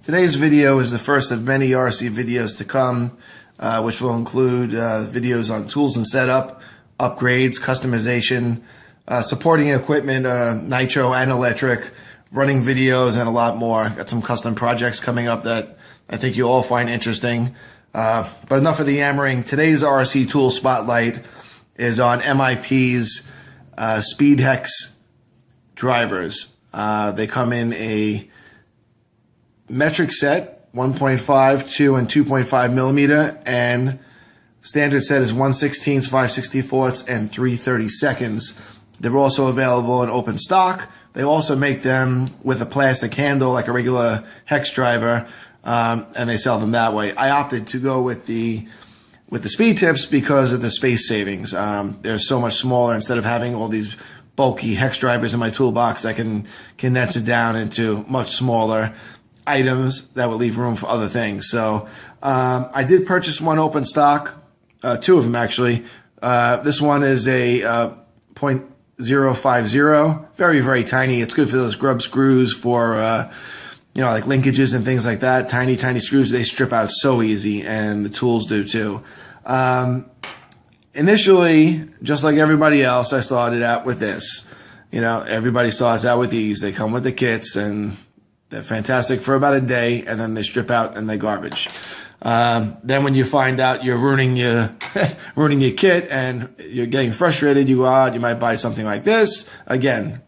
Today's video is the first of many RC videos to come, which will include videos on tools and setup, upgrades, customization, supporting equipment, nitro and electric, running videos, and a lot more. Got some custom projects coming up that I think you'll all find interesting. But enough of the yammering. Today's RC tool spotlight is on MIP's Speed Hex drivers. They come in a metric set, 1.5, 2, and 2.5 millimeter, and standard set is 1/16, 5/64, and 3/32. They're also available in open stock. They also make them with a plastic handle like a regular hex driver, and they sell them that way. I opted to go with the speed tips because of the space savings. They're so much smaller. Instead of having all these bulky hex drivers in my toolbox, I can condense it down into much smaller items that would leave room for other things. So I did purchase one open stock, two of them actually. This one is a .050, very, very tiny. It's good for those grub screws for, like linkages and things like that. Tiny, tiny screws. They strip out so easy, and the tools do too. Initially, just like everybody else, I started out with this. Everybody starts out with these. They come with the kits, and they're fantastic for about a day, and then they strip out and they're garbage. Then when you find out you're ruining your ruining your kit and you're getting frustrated, you go out, you might buy something like this. Again,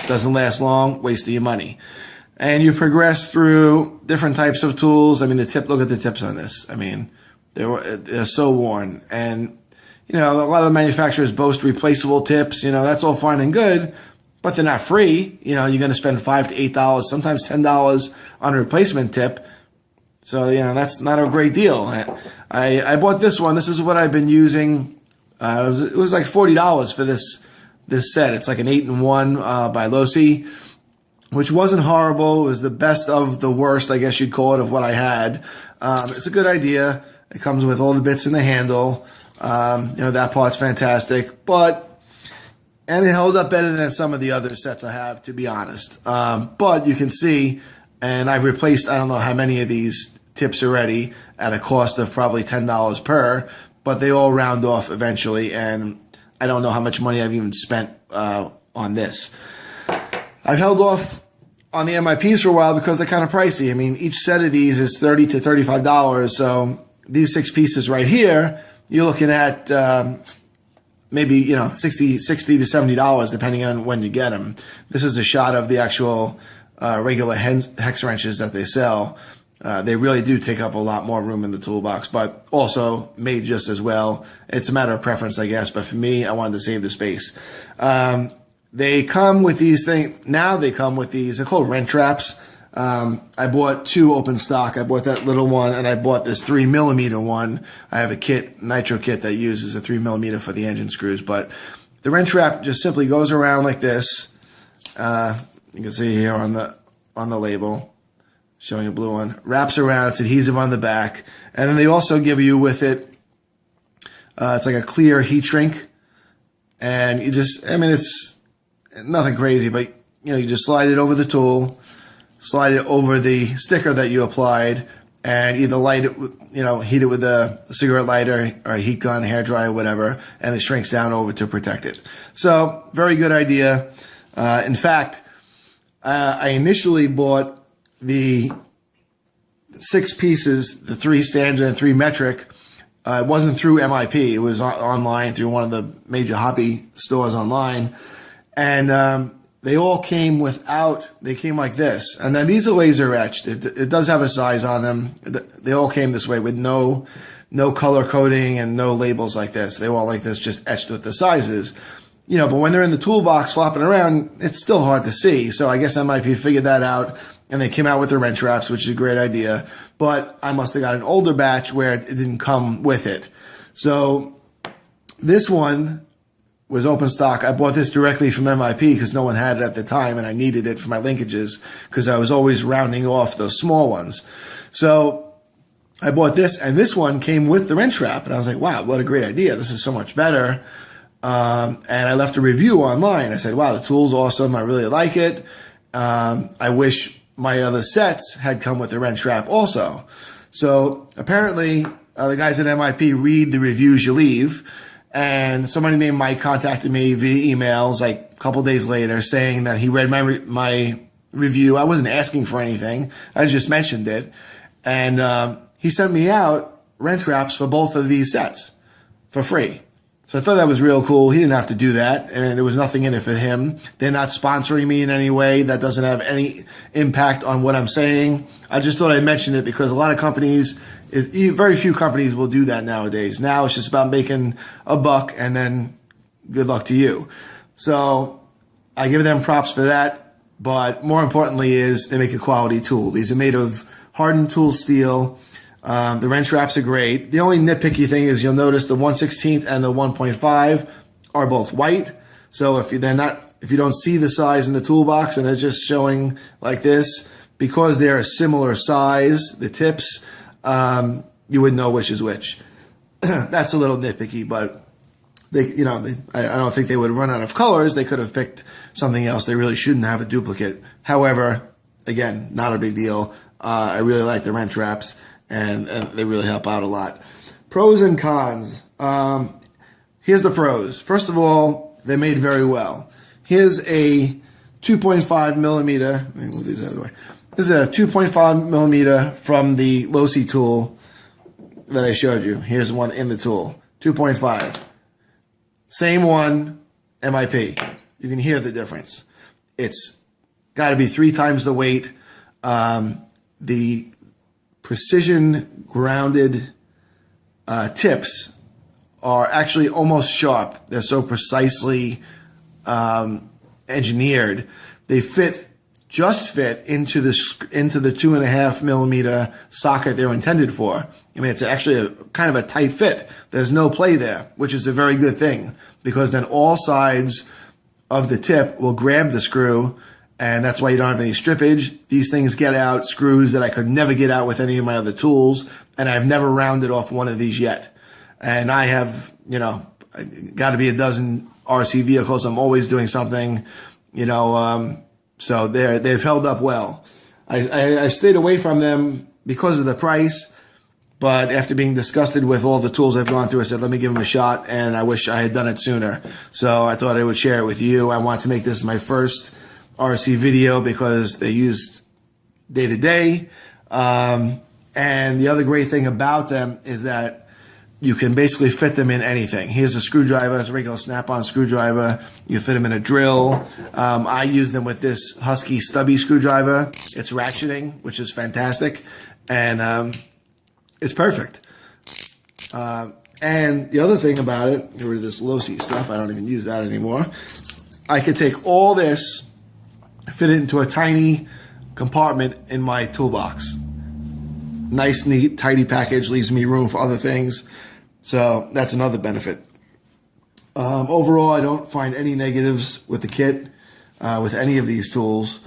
doesn't last long, waste of your money. And you progress through different types of tools. I mean, look at the tips on this. I mean, they're so worn. And, a lot of the manufacturers boast replaceable tips. That's all fine and good, but they're not free. You're going to spend $5 to $8, sometimes $10 on a replacement tip. So, that's not a great deal. I bought this one. This is what I've been using. It was like $40 for this set. It's like an 8-in-1 by Losi, which wasn't horrible. It was the best of the worst, I guess you'd call it, of what I had. It's a good idea. It comes with all the bits in the handle. That part's fantastic. And it held up better than some of the other sets I have, to be honest. But you can see, and I've replaced I don't know how many of these tips already at a cost of probably $10 per, but they all round off eventually, and I don't know how much money I've even spent on this. I've held off on the MIPs for a while because they're kind of pricey. I mean, each set of these is $30 to $35, so these 6 pieces right here, you're looking at maybe, $60 to $70, depending on when you get them. This is a shot of the actual regular hex wrenches that they sell. They really do take up a lot more room in the toolbox, but also made just as well. It's a matter of preference, I guess, but for me, I wanted to save the space. They come with these things. Now they come with these. They're called wrench traps. I bought 2 open stock. I bought that little one, and I bought this 3mm one. I have a nitro kit that uses a 3mm for the engine screws, but the wrench trap just simply goes around like this. You can see here on the label, showing a blue one. Wraps around. It's adhesive on the back, and then they also give you with it. It's like a clear heat shrink, and it's nothing crazy, but you just slide it over the tool. Slide it over the sticker that you applied, and either light it, heat it with a cigarette lighter or a heat gun, hair dryer, whatever, and it shrinks down over to protect it. So, very good idea. In fact, I initially bought the 6 pieces, the 3 standard and 3 metric. It wasn't through MIP. It was online through one of the major hobby stores online, and they all came they came like this. And then these are laser etched. It does have a size on them. They all came this way with no color coding and no labels like this. They were all like this, just etched with the sizes. But when they're in the toolbox flopping around, it's still hard to see. So I guess MIP figured that out, and they came out with the wrench wraps, which is a great idea. But I must have got an older batch where it didn't come with it. So this one was open stock. I bought this directly from MIP because no one had it at the time, and I needed it for my linkages because I was always rounding off those small ones. So I bought this, and this one came with the wrench wrap, and I was like, wow, what a great idea. This is so much better. And I left a review online. I said, wow, the tool's awesome. I really like it. I wish my other sets had come with the wrench trap also. So apparently the guys at MIP read the reviews you leave, and somebody named Mike contacted me via emails like a couple days later saying that he read my review. I wasn't asking for anything. I just mentioned it. And he sent me out wrench wraps for both of these sets for free. So I thought that was real cool. He didn't have to do that, and there was nothing in it for him. They're not sponsoring me in any way. That doesn't have any impact on what I'm saying. I just thought I'd mention it because a lot of companies, very few companies will do that nowadays. Now it's just about making a buck, and then good luck to you. So I give them props for that, but more importantly is they make a quality tool. These are made of hardened tool steel. The wrench wraps are great. The only nitpicky thing is you'll notice the 1/16 and the 1.5 are both white. So if you don't see the size in the toolbox and it's just showing like this, because they're a similar size, the tips, you would know which is which. That's a little nitpicky, but I don't think they would run out of colors. They could have picked something else. They really shouldn't have a duplicate. However, again, not a big deal. I really like the wrench wraps. And they really help out a lot. Pros and cons. Here's the pros. First of all, they're made very well. Here's a 2.5 millimeter. Let me move these out of the way. This is a 2.5 millimeter from the Losi tool that I showed you. Here's one in the tool. 2.5. Same one, MIP. You can hear the difference. It's got to be 3 times the weight. The precision grounded tips are actually almost sharp. They're so precisely engineered. They just fit into the 2.5 millimeter socket they're intended for. I mean, it's actually kind of a tight fit. There's no play there, which is a very good thing, because then all sides of the tip will grab the screw, and that's why you don't have any strippage. These things get out screws that I could never get out with any of my other tools, and I've never rounded off one of these yet. And I have, got to be a dozen RC vehicles. I'm always doing something, so they've held up well. I stayed away from them because of the price, but after being disgusted with all the tools I've gone through, I said, let me give them a shot, and I wish I had done it sooner. So I thought I would share it with you. I want to make this my first RC video because they used day to day. And the other great thing about them is that you can basically fit them in anything. Here's a screwdriver. It's a regular snap-on screwdriver. You fit them in a drill. I use them with this Husky stubby screwdriver. It's ratcheting, which is fantastic. And it's perfect. And the other thing about it, get rid of this Losi stuff. I don't even use that anymore. I could take all this, fit it into a tiny compartment in my toolbox. Nice, neat, tidy package, leaves me room for other things. So that's another benefit. Overall, I don't find any negatives with the kit, with any of these tools.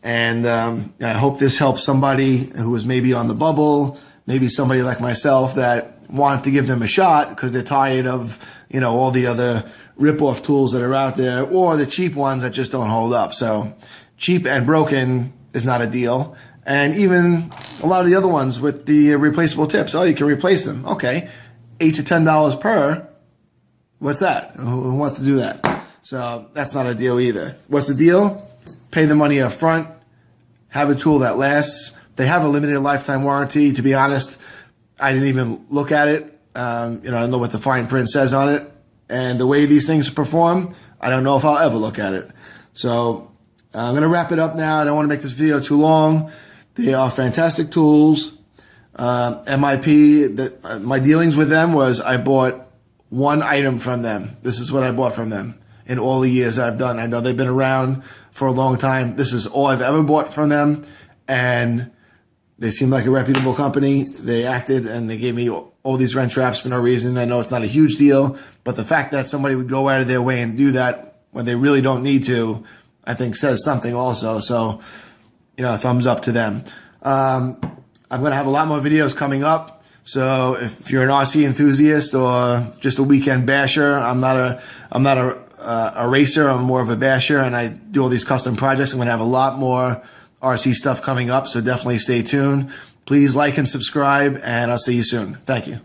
And I hope this helps somebody who was maybe on the bubble, maybe somebody like myself that wanted to give them a shot because they're tired of, all the other rip-off tools that are out there, or the cheap ones that just don't hold up. So cheap and broken is not a deal. And even a lot of the other ones with the replaceable tips. Oh, you can replace them. Okay. $8 to $10 per. What's that? Who wants to do that? So that's not a deal either. What's the deal? Pay the money up front. Have a tool that lasts. They have a limited lifetime warranty. To be honest, I didn't even look at it. I don't know what the fine print says on it. And the way these things perform, I don't know if I'll ever look at it. So I'm going to wrap it up now. I don't want to make this video too long. They are fantastic tools. MIP, my dealings with them was I bought one item from them. This is what I bought from them in all the years I've done. I know they've been around for a long time. This is all I've ever bought from them. And they seem like a reputable company. They acted and they gave me all these wrench wraps for no reason. I know it's not a huge deal, but the fact that somebody would go out of their way and do that when they really don't need to, I think says something also. So, thumbs up to them. I'm going to have a lot more videos coming up. So if you're an RC enthusiast or just a weekend basher, I'm not a racer. I'm more of a basher, and I do all these custom projects. I'm going to have a lot more RC stuff coming up, so definitely stay tuned. Please like and subscribe, and I'll see you soon. Thank you.